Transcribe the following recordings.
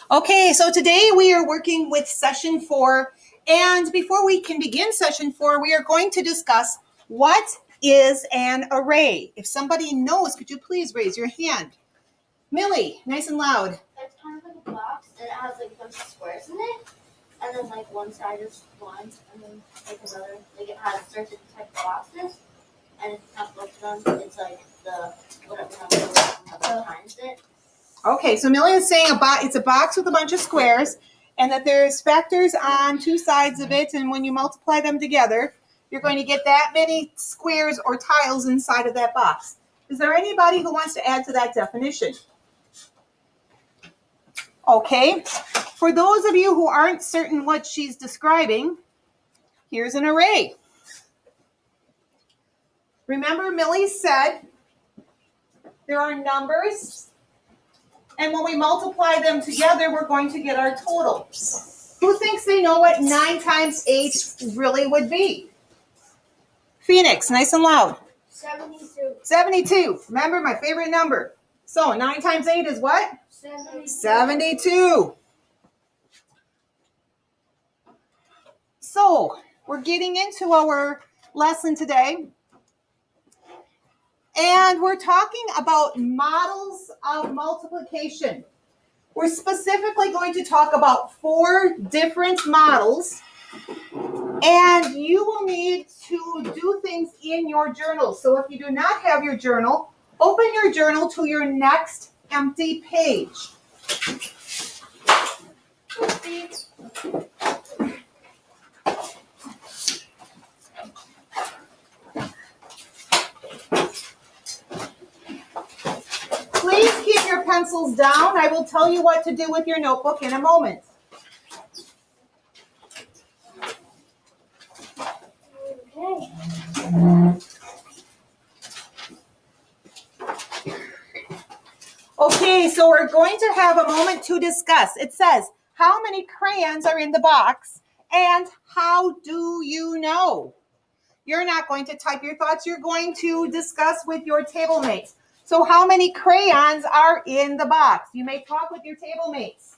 Okay, so today we are working with session 4, and before we can begin session 4, we are going to discuss what is an array. If somebody knows, could you please raise your hand? Millie, nice and loud. It's kind of like a box, and it has like a bunch of squares in it, and then like one side is lines, and then like another, like it has certain type of boxes, and if you have both of them, it's like the whatever number times it. Okay, so Millie is saying it's a box with a bunch of squares, and that there's factors on two sides of it, and when you multiply them together, you're going to get that many squares or tiles inside of that box. Is there anybody who wants to add to that definition? Okay, for those of you who aren't certain what she's describing, here's an array. Remember, Millie said there are numbers, and when we multiply them together, we're going to get our total. Who thinks they know what 9 times 8 really would be? Phoenix, nice and loud. 72. 72. Remember, my favorite number. So 9 times 8 is what? 72. So we're getting into our lesson today. And we're talking about models of multiplication. We're specifically going to talk about 4 different models. And you will need to do things in your journal. So if you do not have your journal, open your journal to your next empty page. Please keep your pencils down. I will tell you what to do with your notebook in a moment. Okay, so we're going to have a moment to discuss. It says, how many crayons are in the box, and how do you know? You're not going to type your thoughts. You're going to discuss with your table mates. So how many crayons are in the box? You may talk with your table mates.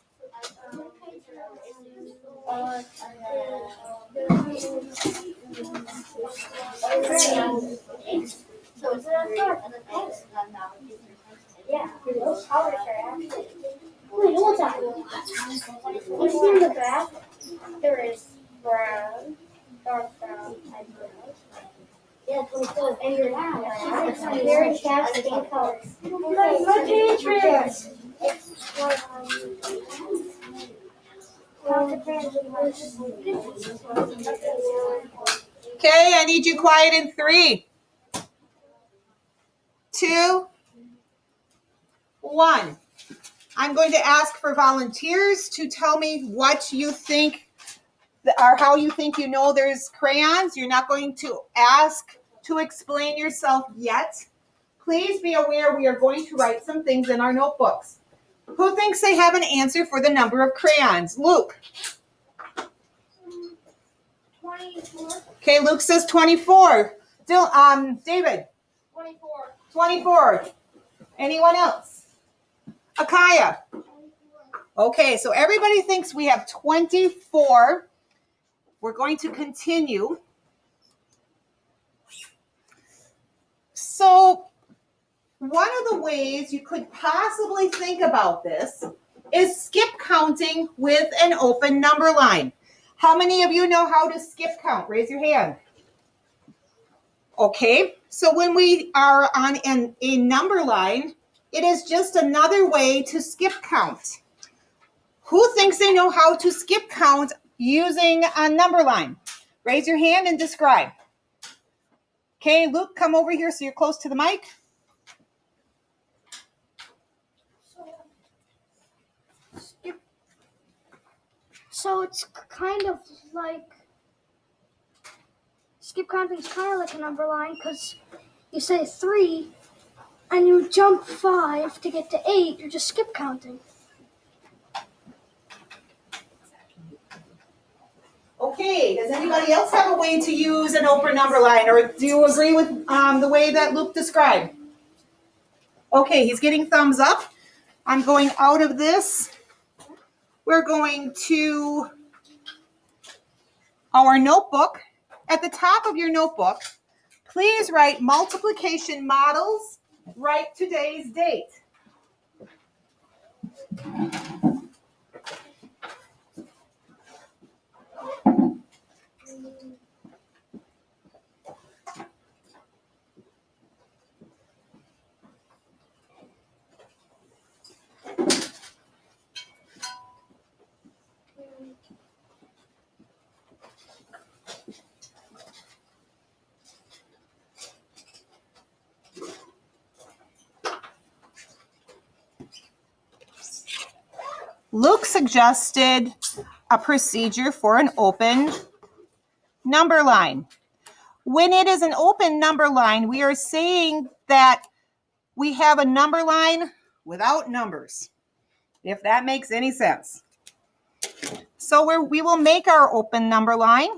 Yeah. Wait, hold on. You see in the back, there is brown, dark brown, and brown. Yeah, 24. And you're now. Very fast skin colors. My Patriots. Okay, I need you quiet in 3, 2, 1. I'm going to ask for volunteers to tell me what you think or how you think you know there's crayons. You're not going to ask to explain yourself yet. Please be aware we are going to write some things in our notebooks. Who thinks they have an answer for the number of crayons? Luke. 24. Okay, Luke says 24. David. 24. 24. Anyone else? Akaya. Okay, so everybody thinks we have 24. We're going to continue. So one of the ways you could possibly think about this is skip counting with an open number line. How many of you know how to skip count? Raise your hand. Okay, so when we are on a number line, it is just another way to skip count. Who thinks they know how to skip count using a number line? Raise your hand and describe. Okay, Luke, come over here so you're close to the mic. So it's kind of like, skip counting is kind of like a number line, because you say 3 and you jump 5 to get to 8, you're just skip counting. Okay, does anybody else have a way to use an open number line, or do you agree with the way that Luke described? Okay, he's getting thumbs up. I'm going out of this. we're going to our notebook. At the top of your notebook, please write multiplication models. Write today's date. Luke suggested a procedure for an open number line. When it is an open number line, we are saying that we have a number line without numbers, if that makes any sense. So we will make our open number line.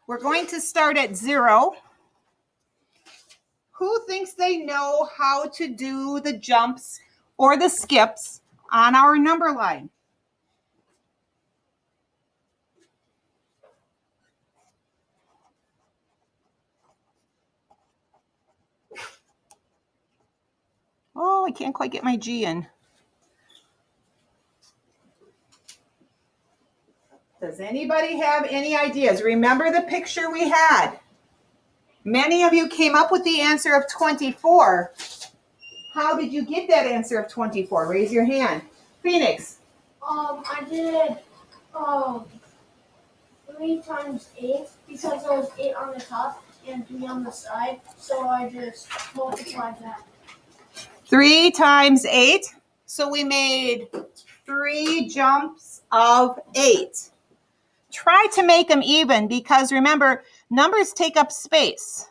We're going to start at 0. Who thinks they know how to do the jumps or the skips on our number line? Oh, I can't quite get my G in. Does anybody have any ideas? Remember the picture we had? Many of you came up with the answer of 24. How did you get that answer of 24? Raise your hand. Phoenix. I did 3 times 8 because there was 8 on the top and 3 on the side, so I just multiplied that. 3 times 8. So we made 3 jumps of 8. Try to make them even because remember, numbers take up space.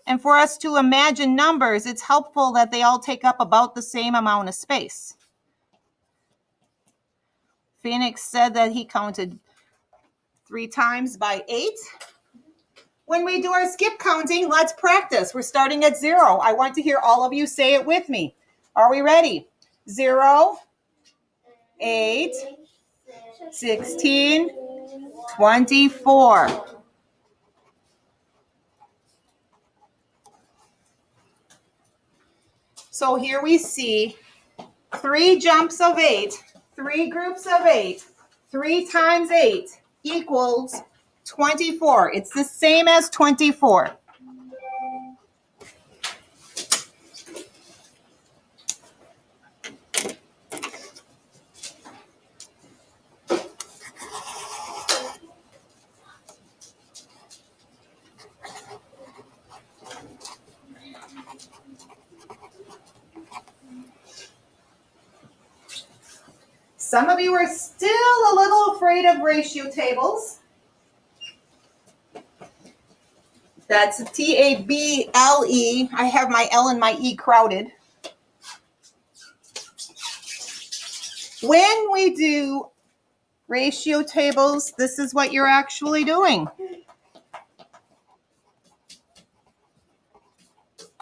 And for us to imagine numbers, it's helpful that they all take up about the same amount of space. Phoenix said that he counted 3 times by 8. When we do our skip counting, let's practice. We're starting at 0. I want to hear all of you say it with me. Are we ready? 0, 8, 16, 24. So here we see 3 jumps of 8, 3 groups of 8, 3 times 8 equals 24. It's the same as 24. Some of you are still a little afraid of ratio tables. That's T-A-B-L-E. I have my L and my E crowded. When we do ratio tables, this is what you're actually doing.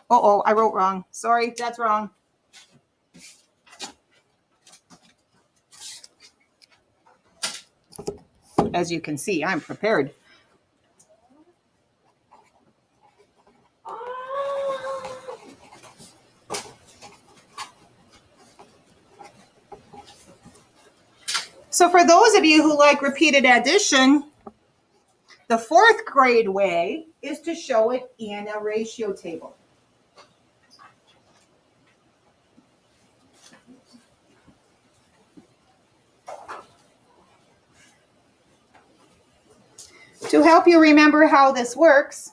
Uh-oh, I wrote wrong. Sorry, that's wrong. As you can see, I'm prepared. So for those of you who like repeated addition, the 4th grade way is to show it in a ratio table. To help you remember how this works,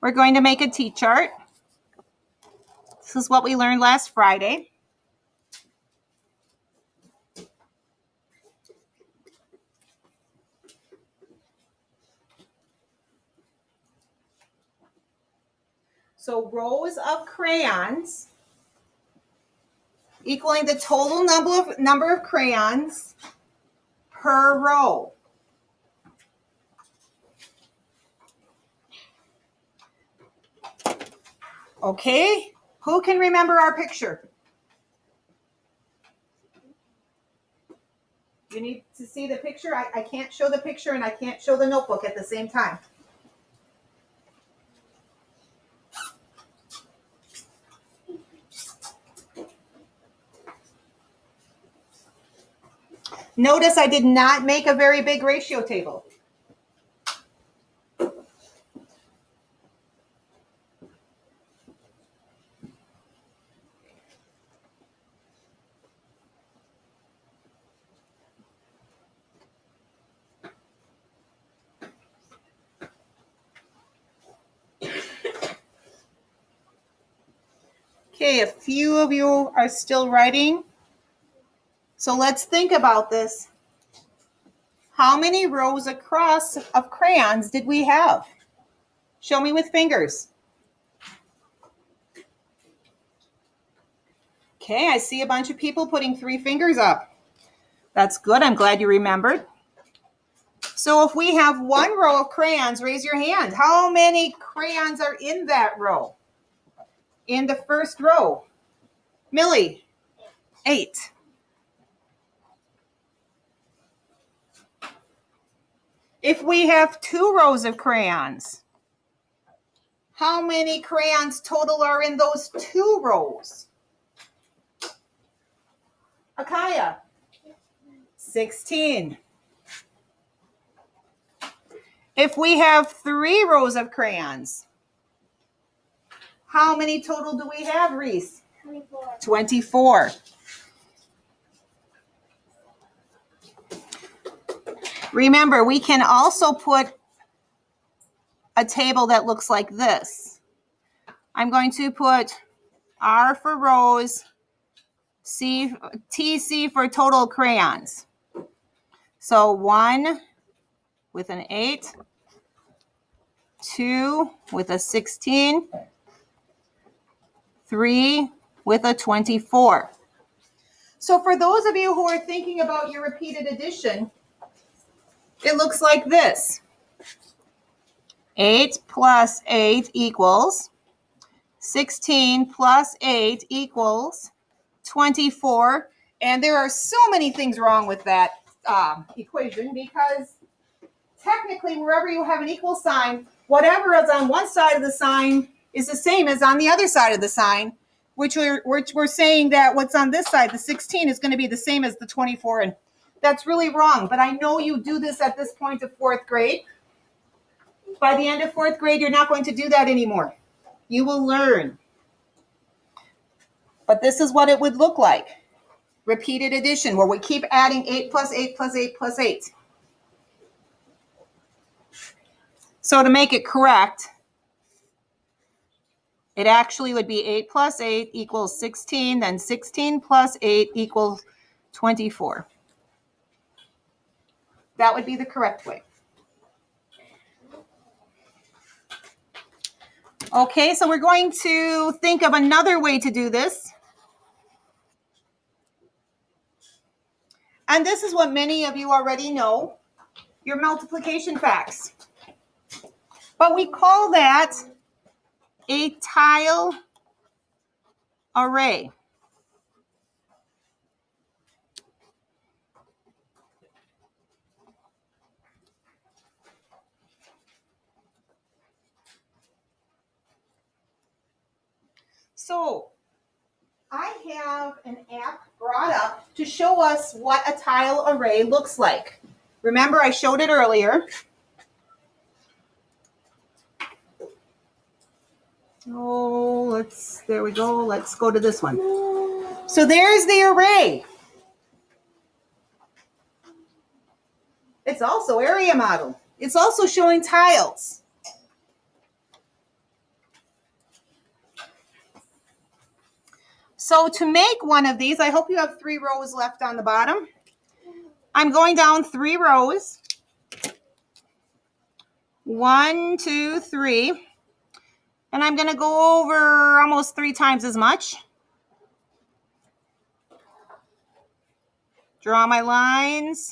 we're going to make a T-chart. This is what we learned last Friday. So rows of crayons equaling the total number of crayons per row. Okay, who can remember our picture? You need to see the picture. I can't show the picture and I can't show the notebook at the same time. Notice I did not make a very big ratio table. Okay, a few of you are still writing. So let's think about this. How many rows across of crayons did we have? Show me with fingers. Okay, I see a bunch of people putting 3 fingers up. That's good. I'm glad you remembered. So if we have 1 row of crayons, raise your hand. How many crayons are in that row? In the first row? Millie? 8. If we have 2 rows of crayons, how many crayons total are in those 2 rows? Akaya? 16. If we have 3 rows of crayons, how many total do we have, Reese? 24. 24. Remember, we can also put a table that looks like this. I'm going to put R for rows, TC for total crayons. So 1 with an 8, 2 with a 16, 3 with a 24. So for those of you who are thinking about your repeated addition, it looks like this. 8 plus 8 equals 16 plus 8 equals 24. And there are so many things wrong with that equation, because technically wherever you have an equal sign, whatever is on one side of the sign is the same as on the other side of the sign, which we're saying that what's on this side, the 16, is going to be the same as the 24. And that's really wrong. But I know you do this at this point of 4th grade. By the end of 4th grade, you're not going to do that anymore. You will learn. But this is what it would look like. Repeated addition, where we keep adding 8 plus 8 plus 8 plus 8. So to make it correct, it actually would be 8 plus 8 equals 16, then 16 plus 8 equals 24. That would be the correct way. Okay, so we're going to think of another way to do this. And this is what many of you already know, your multiplication facts. But we call that a tile array. So I have an app brought up to show us what a tile array looks like. Remember, I showed it earlier. Oh, there we go. Let's go to this one. So there's the array. It's also area model. It's also showing tiles. So to make one of these, I hope you have 3 rows left on the bottom. I'm going down 3 rows. 1, 2, 3. And I'm going to go over almost 3 times as much. Draw my lines.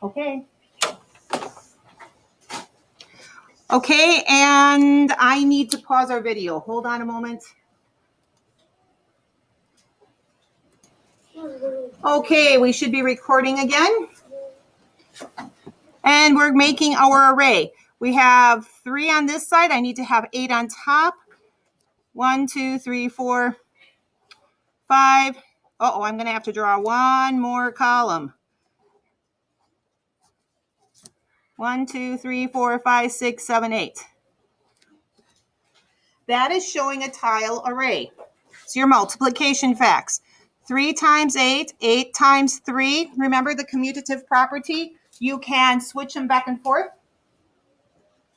Okay. Okay, and I need to pause our video. Hold on a moment. Okay, we should be recording again. And we're making our array. We have 3 on this side. I need to have 8 on top. 1, 2, 3, 4, 5. Uh-oh, I'm going to have to draw one more column. 1, 2, 3, 4, 5, 6, 7, 8. That is showing a tile array. It's your multiplication facts. 3 times 8, 8 times 3. Remember the commutative property? You can switch them back and forth.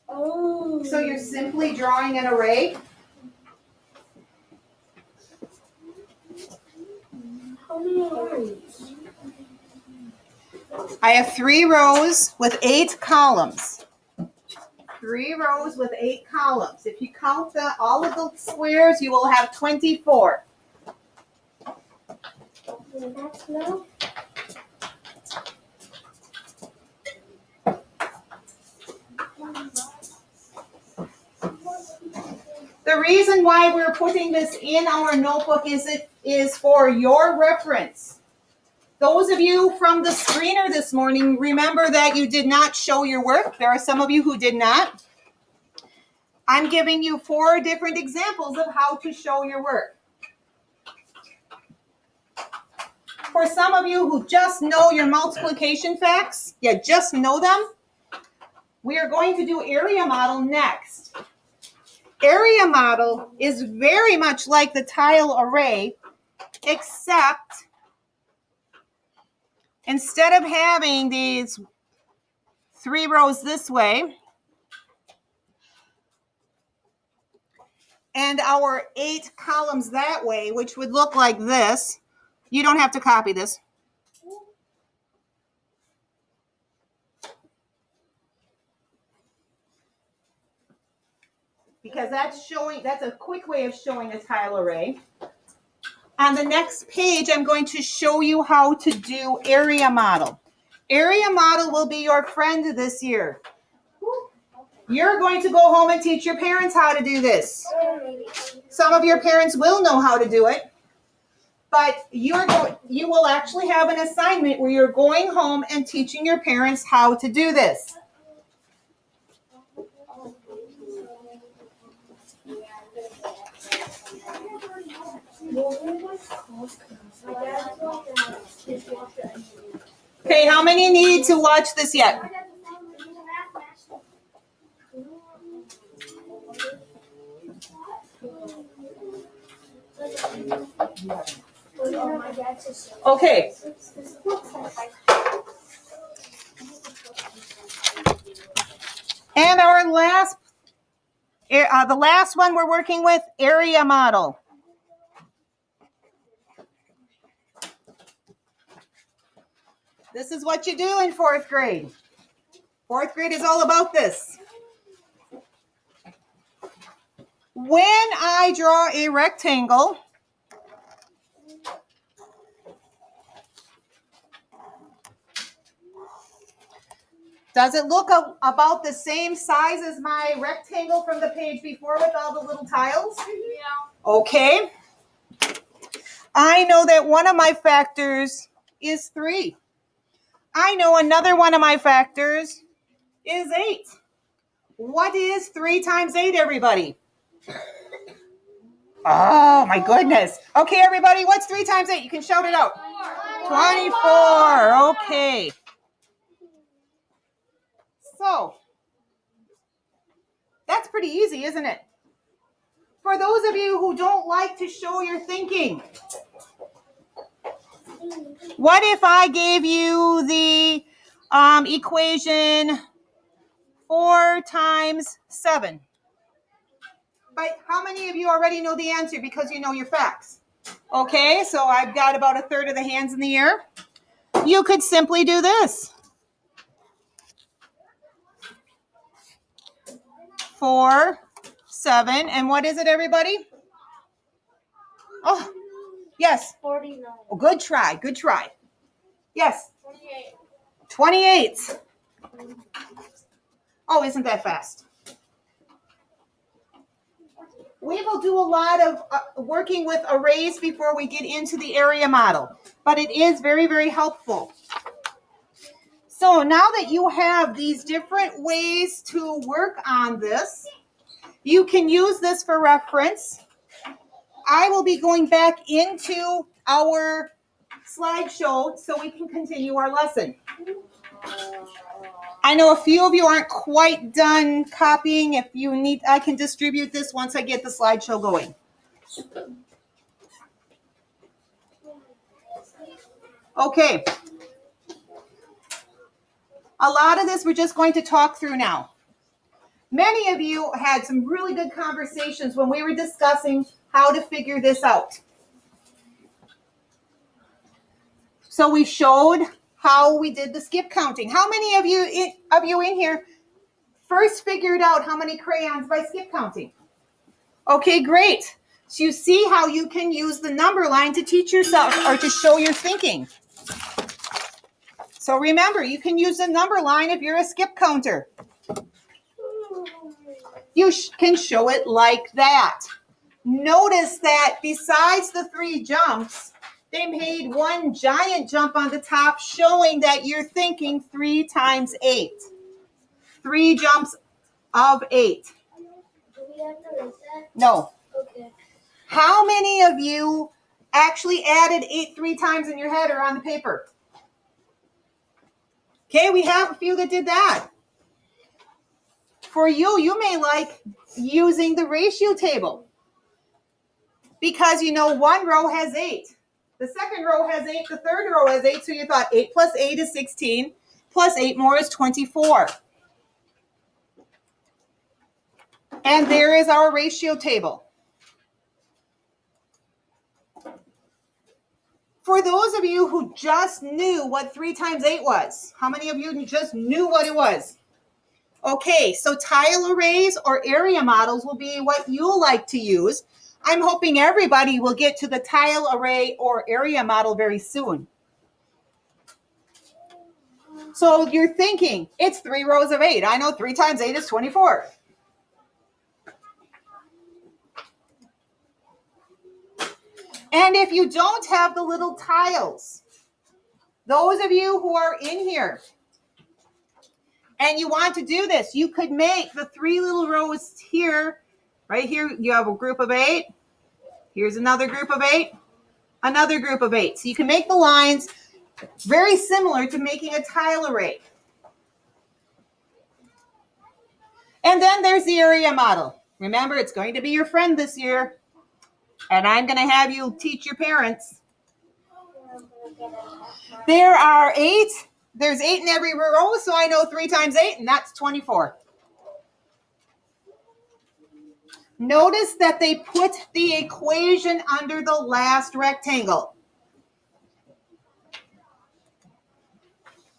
Oh. So you're simply drawing an array. How many rows? I have 3 rows with 8 columns. 3 rows with 8 columns. If you count all of the squares, you will have 24. That's no. The reason why we're putting this in our notebook is for your reference. Those of you from the screener this morning, remember that you did not show your work. There are some of you who did not. I'm giving you 4 different examples of how to show your work. For some of you who just know your multiplication facts, you just know them, we are going to do area model next. Area model is very much like the tile array, except instead of having these 3 rows this way and our 8 columns that way, which would look like this, you don't have to copy this. Because that's a quick way of showing a tile array. On the next page, I'm going to show you how to do area model. Area model will be your friend this year. You're going to go home and teach your parents how to do this. Some of your parents will know how to do it, but you will actually have an assignment where you're going home and teaching your parents how to do this. Okay, how many need to watch this yet? Okay. And our the last one we're working with, area model. This is what you do in 4th grade. 4th grade is all about this. When I draw a rectangle, does it look about the same size as my rectangle from the page before with all the little tiles? Yeah. Okay. I know that one of my factors is 3. I know another one of my factors is 8. What is 3 times 8, everybody? Oh, my goodness. Okay, everybody, what's 3 times 8? You can shout it out. 24. Okay. So, that's pretty easy, isn't it? For those of you who don't like to show your thinking, what if I gave you the equation 4 times 7? but how many of you already know the answer because you know your facts? Okay, so I've got about a third of the hands in the air. You could simply do this. 4, 7, and what is it, everybody? Oh, yes. 49. Oh, good try, good try. Yes. 28. 28. Oh, isn't that fast? We will do a lot of working with arrays before we get into the area model, but it is very, very helpful. So now that you have these different ways to work on this, you can use this for reference. I will be going back into our slideshow so we can continue our lesson. I know a few of you aren't quite done copying. If you need, I can distribute this once I get the slideshow going. Okay. A lot of this we're just going to talk through now. Many of you had some really good conversations when we were discussing how to figure this out. So we showed how we did the skip counting. How many of you in here first figured out how many crayons by skip counting? Okay, great. So you see how you can use the number line to teach yourself or to show your thinking. So remember, you can use the number line if you're a skip counter. You can show it like that. Notice that besides the 3 jumps, they made one giant jump on the top showing that you're thinking 3 times 8. 3 jumps of 8. Do we have to write that? No. Okay. How many of you actually added 8 3 times in your head or on the paper? Okay, we have a few that did that. For you, you may like using the ratio table because you know one row has 8. The second row has 8, the third row has 8, so you thought 8 plus 8 is 16, plus 8 more is 24. And there is our ratio table. For those of you who just knew what 3 times 8 was, how many of you just knew what it was? Okay, so tile arrays or area models will be what you like to use. I'm hoping everybody will get to the tile array or area model very soon. So you're thinking, it's 3 rows of 8. I know 3 times 8 is 24. And if you don't have the little tiles, those of you who are in here and you want to do this, you could make the 3 little rows here. Right here, you have a group of 8. Here's another group of 8. Another group of 8. So you can make the lines very similar to making a tile array. And then there's the area model. Remember, it's going to be your friend this year. And I'm going to have you teach your parents. There are 8. There's 8 in every row, so I know 3 times 8, and that's 24. Notice that they put the equation under the last rectangle.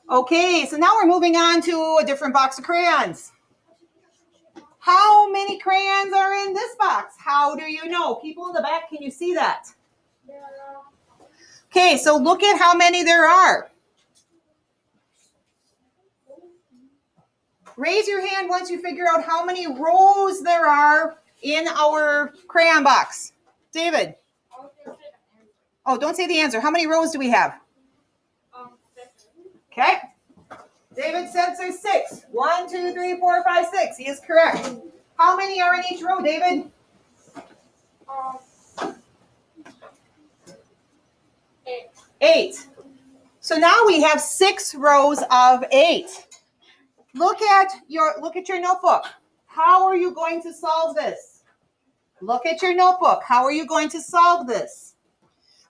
Okay, so now we're moving on to a different box of crayons. How many crayons are in this box? How do you know? People in the back, can you see that? Okay, so look at how many there are. Raise your hand once you figure out how many rows there are in our crayon box. David? Oh, don't say the answer. How many rows do we have? 6. Okay. David said there's 6. 1, 2, 3, 4, 5, 6. He is correct. How many are in each row, David? 8. 8. So now we have 6 rows of 8. Look at your notebook. How are you going to solve this? Look at your notebook. How are you going to solve this?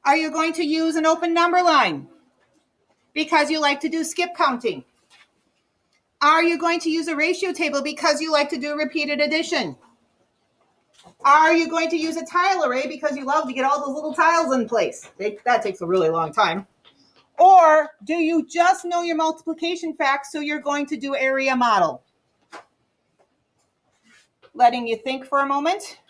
Are you going to use an open number line because you like to do skip counting? Are you going to use a ratio table because you like to do repeated addition? Are you going to use a tile array because you love to get all those little tiles in place? That takes a really long time. Or do you just know your multiplication facts, so you're going to do area model? Letting you think for a moment.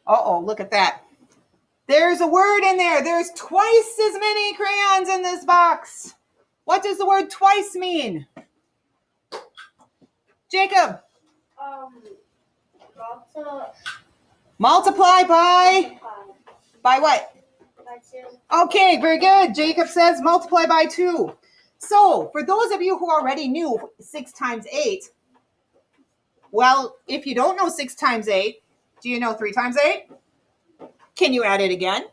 Uh-oh, look at that. There's a word in there. There's twice as many crayons in this box. What does the word twice mean? Jacob? Multiply by what? By 2. Okay, very good. Jacob says multiply by 2. So, for those of you who already knew 6 times 8, well, if you don't know 6 times 8, do you know 3 times 8? Can you add it again?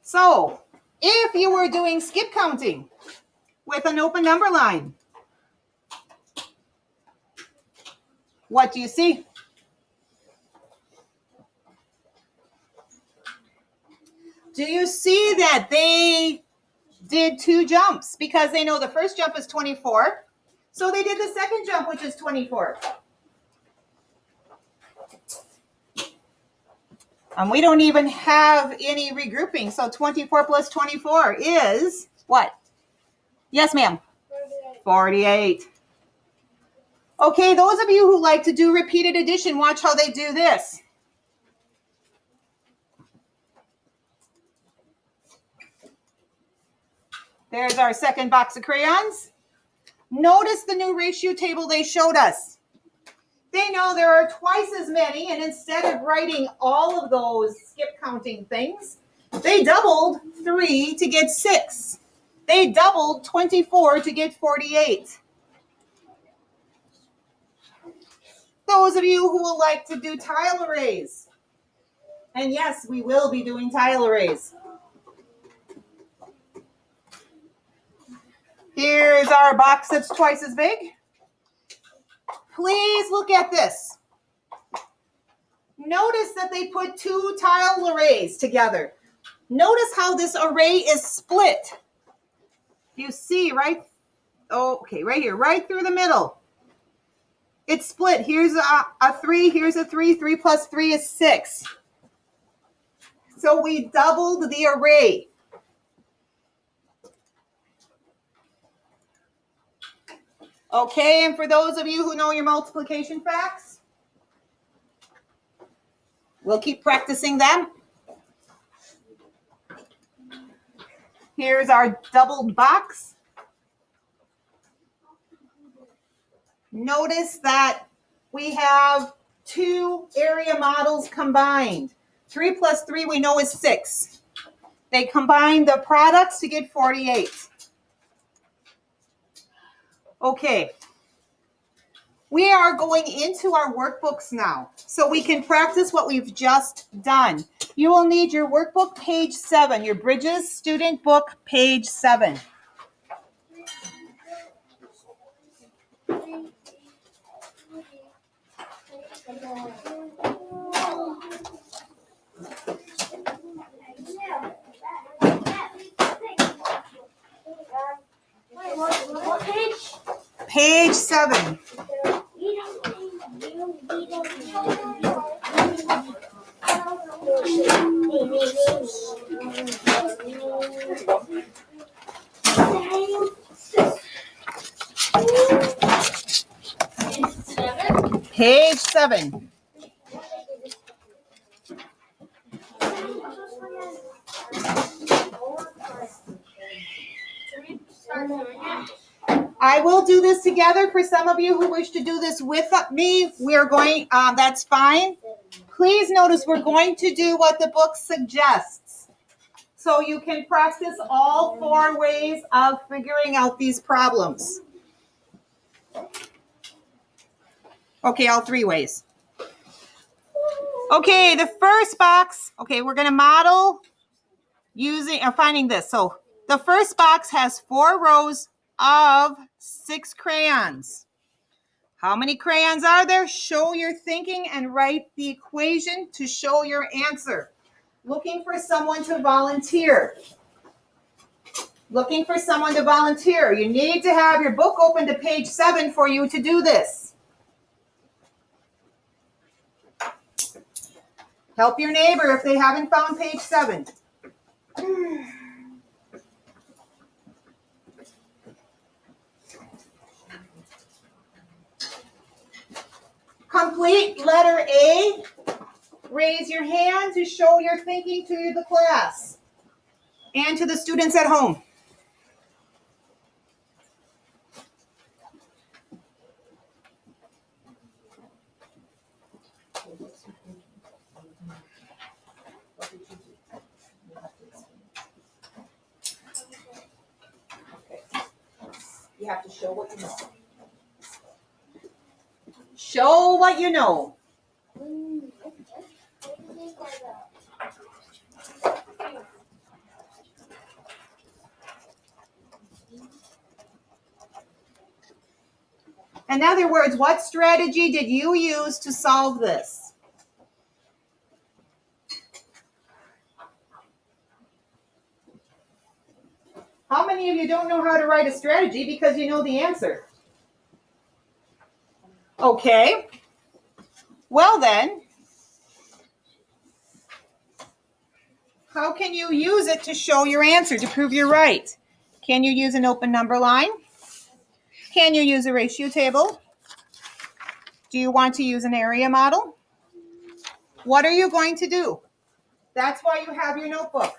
So, if you were doing skip counting with an open number line, what do you see? Do you see that they did 2 jumps because they know the first jump is 24? So they did the second jump, which is 24. And we don't even have any regrouping. So 24 plus 24 is what? Yes, ma'am. 48. Okay, those of you who like to do repeated addition, watch how they do this. There's our second box of crayons. Notice the new ratio table they showed us. They know there are twice as many, and instead of writing all of those skip counting things, they doubled 3 to get 6. They doubled 24 to get 48. Those of you who will like to do tile arrays, and yes, we will be doing tile arrays. Here's our box that's twice as big. Please look at this. Notice that they put 2 tile arrays together. Notice how this array is split. You see right here, right through the middle. It's split. Here's a 3, here's a 3. 3 plus 3 is 6. So we doubled the array. Okay, and for those of you who know your multiplication facts, we'll keep practicing them. Here's our doubled box. Notice that we have 2 area models combined. 3 plus 3 we know is 6. They combine the products to get 48. Okay, we are going into our workbooks now, so we can practice what we've just done. You will need your workbook, page 7, your Bridges student book, page 7. What page? Page 7. Page 7. I will do this together. For some of you who wish to do this with me, we're going, that's fine. Please notice we're going to do what the book suggests. So you can practice all 4 ways of figuring out these problems. Okay, all 3 ways. Okay, the first box, okay, we're going to model using, finding this. So the first box has 4 rows of 6 crayons. How many crayons are there? Show your thinking and write the equation to show your answer. Looking for someone to volunteer. Looking for someone to volunteer. You need to have your book open to page 7 for you to do this. Help your neighbor if they haven't found page 7. Complete letter A. Raise your hand to show your thinking to the class and to the students at home. You have to show what you know. Show what you know. In other words, what strategy did you use to solve this? How many of you don't know how to write a strategy because you know the answer? Okay. Well then, how can you use it to show your answer, to prove you're right? Can you use an open number line? Can you use a ratio table? Do you want to use an area model? What are you going to do? That's why you have your notebook.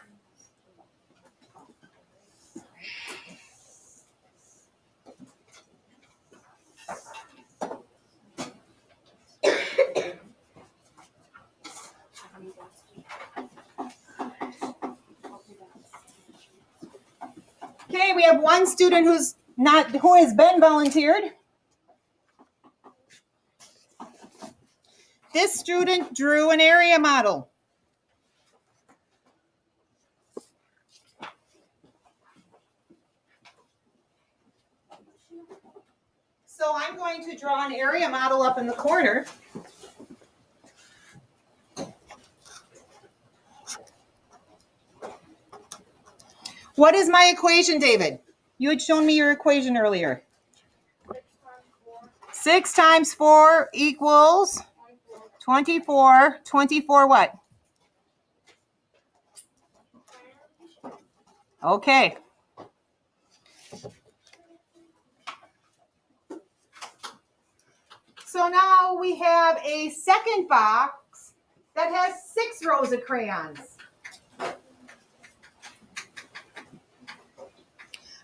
Okay, we have one student who has been volunteered. This student drew an area model. So I'm going to draw an area model up in the corner. What is my equation, David? You had shown me your equation earlier. 6 times 4 equals 24. 24 what? Okay. So now we have a second box that has 6 rows of crayons.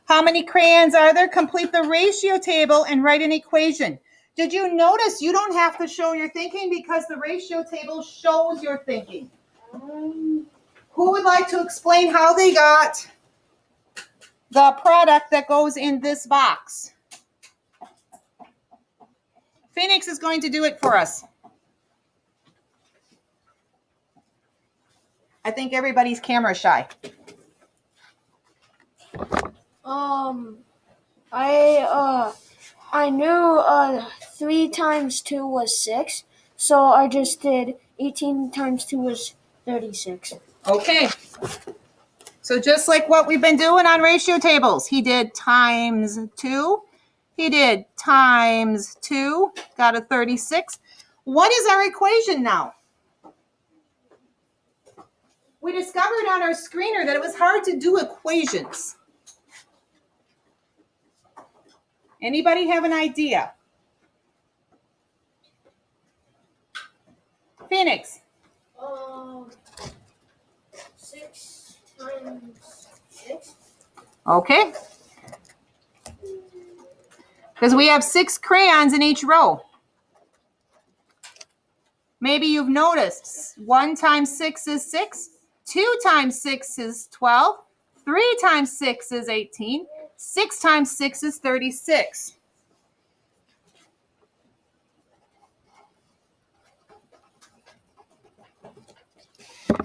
How many crayons are there? Complete the ratio table and write an equation. Did you notice you don't have to show your thinking because the ratio table shows your thinking? Who would like to explain how they got the product that goes in this box? Phoenix is going to do it for us. I think everybody's camera shy. I knew 3 times 2 was 6, so I just did 18 times 2 was 36. Okay. So just like what we've been doing on ratio tables, he did times 2. He did times 2, got a 36. What is our equation now? We discovered on our screener that it was hard to do equations. Anybody have an idea? Phoenix. 6 times 6. Okay. Because we have 6 crayons in each row. Maybe you've noticed 1 times 6 is 6, 2 times 6 is 12, 3 times 6 is 18, 6 times 6 is 36.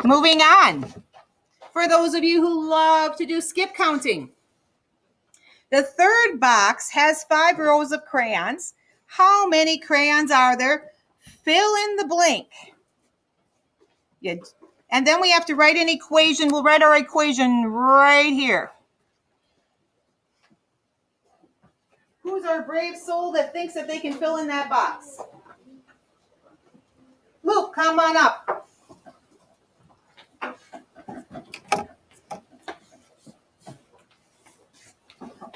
Moving on. For those of you who love to do skip counting, the third box has 5 rows of crayons. How many crayons are there? Fill in the blank. And then we have to write an equation. We'll write our equation right here. Who's our brave soul that thinks that they can fill in that box? Luke, come on up.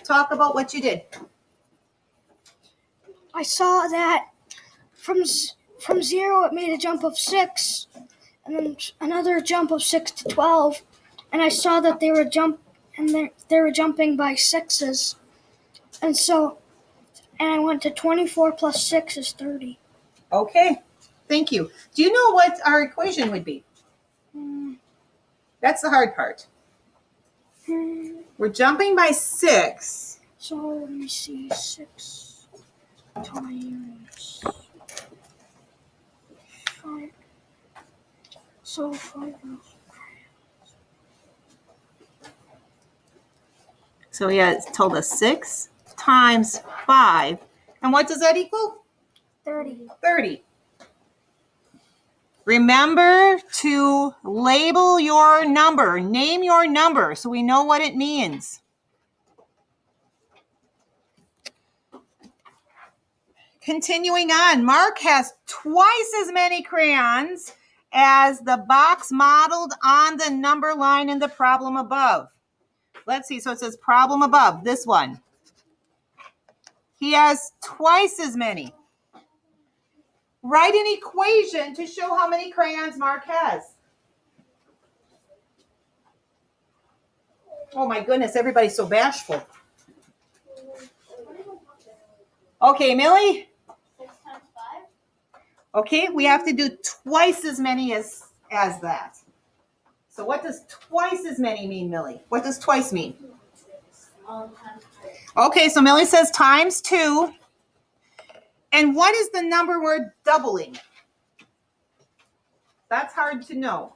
Talk about what you did. I saw that from 0 it made a jump of 6, and then another jump of 6 to 12, and I saw that they were jumping by 6s, and I went to 24 plus 6 is 30. Okay, thank you. Do you know what our equation would be? That's the hard part. We're jumping by 6. So let me see, 6 times 5. So 5. So yeah, it's told us 6 times 5. And what does that equal? 30. 30. Remember to label your number, name your number so we know what it means. Continuing on, Mark has twice as many crayons as the box modeled on the number line in the problem above. Let's see, so it says problem above, this one. He has twice as many. Write an equation to show how many crayons Mark has. Oh my goodness, everybody's so bashful. Okay, Millie? 6 times 5? Okay, we have to do twice as many as that. So what does twice as many mean, Millie? What does twice mean? Times 2. Okay, so Millie says times 2. And what is the number we're doubling? That's hard to know.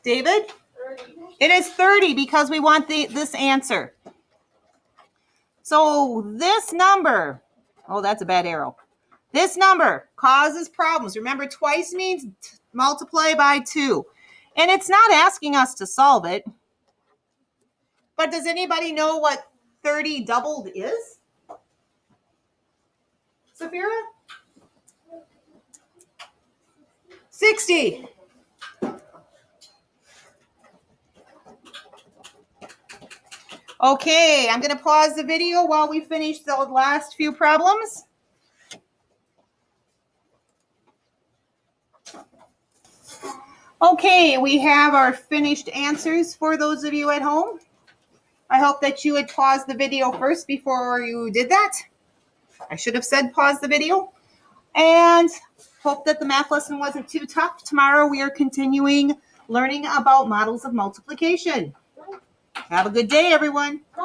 David? 30. It is 30 because we want this answer. So this number, oh, that's a bad arrow. This number causes problems. Remember, twice means multiply by 2. And it's not asking us to solve it. But does anybody know what 30 doubled is? Safira? 60. Okay, I'm going to pause the video while we finish the last few problems. Okay, we have our finished answers for those of you at home. I hope that you had paused the video first before you did that. I should have said pause the video. And hope that the math lesson wasn't too tough. Tomorrow we are continuing learning about models of multiplication. Have a good day, everyone. Bye.